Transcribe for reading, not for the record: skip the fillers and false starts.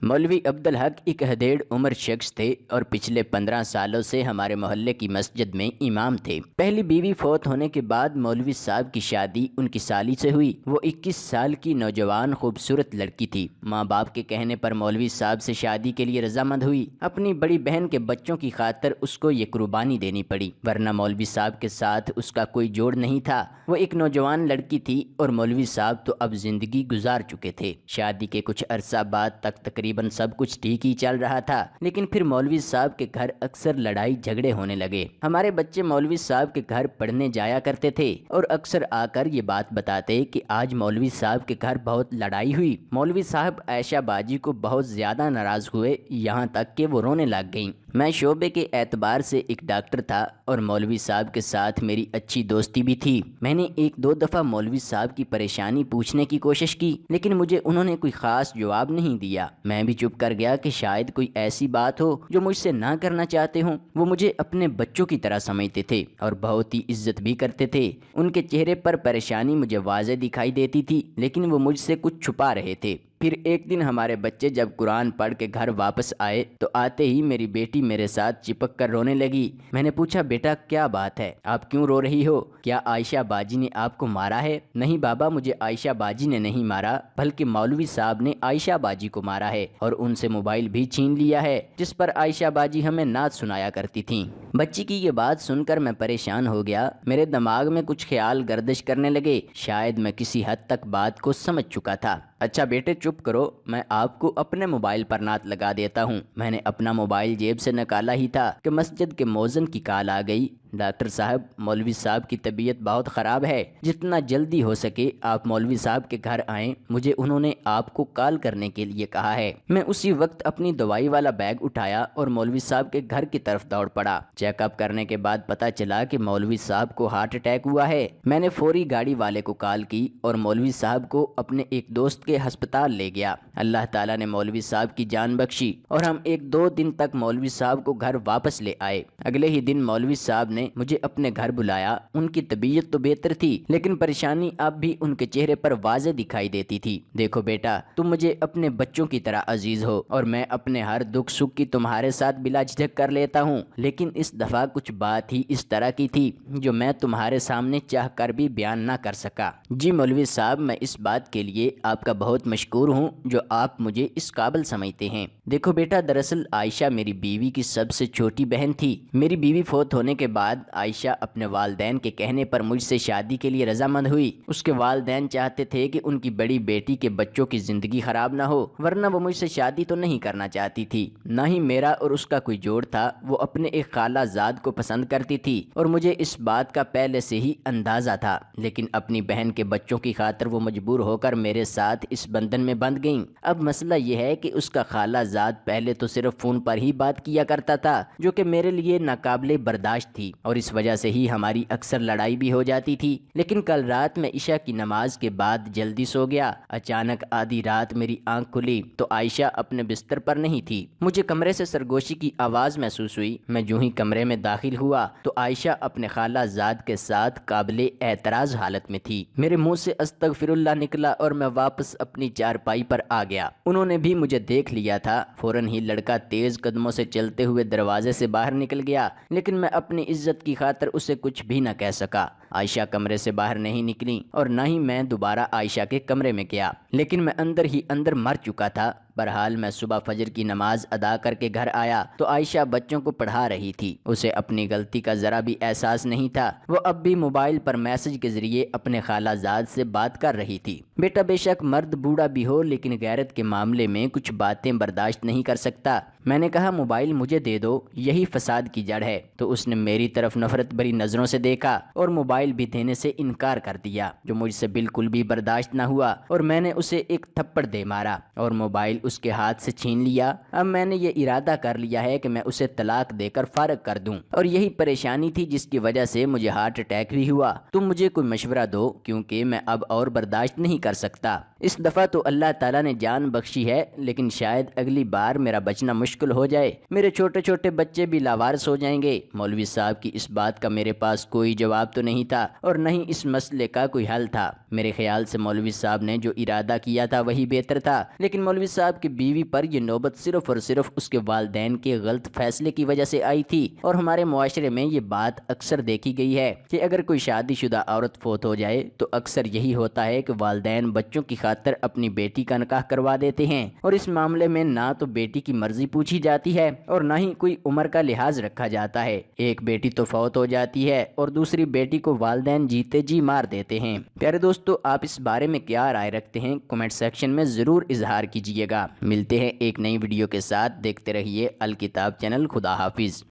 मौलवी अब्दुल हक एक हदेड़ उम्र शख्स थे और पिछले 15 सालों से हमारे मोहल्ले की मस्जिद में इमाम थे। पहली बीवी फौत होने के बाद मौलवी साहब की शादी उनकी साली से हुई। वो 21 साल की नौजवान खूबसूरत लड़की थी। माँ बाप के कहने पर मौलवी साहब से शादी के लिए रजामंद हुई। अपनी बड़ी बहन के बच्चों की खातिर उसको ये कुर्बानी देनी पड़ी, वरना मौलवी साहब के साथ उसका कोई जोड़ नहीं था। वो एक नौजवान लड़की थी और मौलवी साहब तो अब जिंदगी गुजार चुके थे। शादी के कुछ अरसा बाद तक तकरीबन सब कुछ ठीक ही चल रहा था, लेकिन फिर मौलवी साहब के घर अक्सर लड़ाई झगड़े होने लगे। हमारे बच्चे मौलवी साहब के घर पढ़ने जाया करते थे और अक्सर आकर ये बात बताते कि आज मौलवी साहब के घर बहुत लड़ाई हुई। मौलवी साहब आयशा बाजी को बहुत ज्यादा नाराज हुए, यहाँ तक कि वो रोने लग गईं। मैं शोबे के एतबार से एक डॉक्टर था और मौलवी साहब के साथ मेरी अच्छी दोस्ती भी थी। मैंने एक दो दफ़ा मौलवी साहब की परेशानी पूछने की कोशिश की, लेकिन मुझे उन्होंने कोई ख़ास जवाब नहीं दिया। मैं भी चुप कर गया कि शायद कोई ऐसी बात हो जो मुझसे ना करना चाहते हों। वो मुझे अपने बच्चों की तरह समझते थे और बहुत ही इज्जत भी करते थे। उनके चेहरे पर परेशानी मुझे वाज़ेह दिखाई देती थी, लेकिन वो मुझसे कुछ छुपा रहे थे। फिर एक दिन हमारे बच्चे जब कुरान पढ़ के घर वापस आए तो आते ही मेरी बेटी मेरे साथ चिपक कर रोने लगी। मैंने पूछा, बेटा क्या बात है, आप क्यों रो रही हो? क्या आयशा बाजी ने आपको मारा है? नहीं बाबा, मुझे आयशा बाजी ने नहीं मारा, बल्कि मौलवी साहब ने आयशा बाजी को मारा है और उनसे मोबाइल भी छीन लिया है जिस पर आयशा बाजी हमें नात सुनाया करती थी। बच्ची की ये बात सुनकर मैं परेशान हो गया। मेरे दिमाग में कुछ ख्याल गर्दिश करने लगे। शायद मैं किसी हद तक बात को समझ चुका था। अच्छा बेटे चुप करो, मैं आपको अपने मोबाइल पर नात लगा देता हूँ। मैंने अपना मोबाइल जेब से निकाला ही था कि मस्जिद के मौज़िन की कॉल आ गई। डॉक्टर साहब, मौलवी साहब की तबीयत बहुत ख़राब है, जितना जल्दी हो सके आप मौलवी साहब के घर आएं। मुझे उन्होंने आपको कॉल करने के लिए कहा है। मैं उसी वक्त अपनी दवाई वाला बैग उठाया और मौलवी साहब के घर की तरफ दौड़ पड़ा। चेकअप करने के बाद पता चला कि मौलवी साहब को हार्ट अटैक हुआ है। मैंने फौरी गाड़ी वाले को कॉल की और मौलवी साहब को अपने एक दोस्त के अस्पताल ले गया। अल्लाह ताला ने मौलवी साहब की जान बख्शी और हम एक दो दिन तक मौलवी साहब को घर वापस ले आए। अगले ही दिन मौलवी साहब ने मुझे अपने घर बुलाया। उनकी तबीयत तो बेहतर थी, लेकिन परेशानी अब भी उनके चेहरे पर वाज़ेह दिखाई देती थी। देखो बेटा, तुम मुझे अपने बच्चों की तरह अजीज हो और मैं अपने हर दुख सुख की तुम्हारे साथ बिला झिझक कर लेता हूँ, लेकिन इस दफा कुछ बात ही इस तरह की थी जो मैं तुम्हारे सामने चाह कर भी बयान ना कर सका। जी मौलवी साहब, मैं इस बात के लिए आपका बहुत मशकूर हूँ जो आप मुझे इस काबिल समझते हैं। देखो बेटा, दरअसल आयशा मेरी बीवी की सबसे छोटी बहन थी। मेरी बीवी फौत होने के बाद आयशा अपने वालदैन के कहने पर मुझसे शादी के लिए रजामंद हुई। उसके वालदैन चाहते थे कि उनकी बड़ी बेटी के बच्चों की जिंदगी खराब ना हो, वरना वो मुझसे शादी तो नहीं करना चाहती थी। ना ही मेरा और उसका कोई जोड़ था। वो अपने एक खाला जाद को पसंद करती थी और मुझे इस बात का पहले से ही अंदाजा था, लेकिन अपनी बहन के बच्चों की खातिर वो मजबूर होकर मेरे साथ इस बंधन में बंध गईं। अब मसला यह है कि उसका खाला जाद पहले तो सिर्फ फोन पर ही बात किया करता था, जो कि मेरे लिए नाकाबिले बर्दाश्त थी और इस वजह से ही हमारी अक्सर लड़ाई भी हो जाती थी। लेकिन कल रात में इशा की नमाज के बाद जल्दी सो गया। अचानक आधी रात मेरी आंख खुली तो आयशा अपने बिस्तर पर नहीं थी। मुझे कमरे से सरगोशी की आवाज महसूस हुई। मैं जो ही कमरे में दाखिल हुआ तो आयशा अपने खाला जाद के साथ काबिले एतराज हालत में थी। मेरे मुंह से अस्तगफिरुल्लाह निकला और मैं वापस अपनी चारपाई पर आ गया। उन्होंने भी मुझे देख लिया था। फौरन ही लड़का तेज कदमों से चलते हुए दरवाजे से बाहर निकल गया, लेकिन मैं अपनी इज्जत की खातिर उसे कुछ भी न कह सका। आयशा कमरे से बाहर नहीं निकली और न ही मैं दोबारा आयशा के कमरे में गया, लेकिन मैं अंदर ही अंदर मर चुका था। बहरहाल मैं सुबह फजर की नमाज अदा करके घर आया तो आयशा बच्चों को पढ़ा रही थी। उसे अपनी गलती का जरा भी एहसास नहीं था। वो अब भी मोबाइल पर मैसेज के जरिए अपने खालाजाद से बात कर रही थी। बेटा, बेशक मर्द बूढ़ा भी हो, लेकिन गैरत के मामले में कुछ बातें बर्दाश्त नहीं कर सकता। मैंने कहा, मोबाइल मुझे दे दो, यही फसाद की जड़ है। तो उसने मेरी तरफ नफरत भरी नजरों से देखा और मोबाइल भी देने से इनकार कर दिया, जो मुझसे बिल्कुल भी बर्दाश्त न हुआ और मैंने उसे एक थप्पड़ दे मारा और मोबाइल उसके हाथ से छीन लिया। अब मैंने ये इरादा कर लिया है कि मैं उसे तलाक देकर फारग कर दूं, और यही परेशानी थी जिसकी वजह से मुझे हार्ट अटैक भी हुआ। तुम मुझे कोई मशवरा दो, क्योंकि मैं अब और बर्दाश्त नहीं कर सकता। इस दफा तो अल्लाह ताला ने जान बख्शी है, लेकिन शायद अगली बार मेरा बचना मुश्किल हो जाए। मेरे छोटे छोटे बच्चे भी लावारिस हो जाएंगे। मौलवी साहब की इस बात का मेरे पास कोई जवाब तो नहीं تھا اور نہ ہی اس مسئلے کا کوئی حل تھا۔ میرے خیال سے مولوی صاحب نے جو ارادہ کیا تھا وہی بہتر تھا، لیکن مولوی صاحب کی بیوی پر یہ نوبت صرف اور صرف اس کے والدین کے غلط فیصلے کی وجہ سے آئی تھی۔ اور ہمارے معاشرے میں یہ بات اکثر دیکھی گئی ہے کہ اگر کوئی شادی شدہ عورت فوت ہو جائے تو اکثر یہی ہوتا ہے کہ والدین بچوں کی خاطر اپنی بیٹی کا نکاح کروا دیتے ہیں، اور اس معاملے میں نہ تو بیٹی کی مرضی پوچھی جاتی ہے اور نہ ہی کوئی عمر کا لحاظ رکھا جاتا ہے۔ ایک بیٹی تو فوت ہو جاتی ہے اور دوسری بیٹی کو والدین جیتے جی مار دیتے ہیں۔ پیارے دوستو، آپ اس بارے میں کیا رائے رکھتے ہیں؟ کمنٹ سیکشن میں ضرور اظہار کیجیے گا۔ ملتے ہیں ایک نئی ویڈیو کے ساتھ، دیکھتے رہیے الکتاب چینل۔ خدا حافظ۔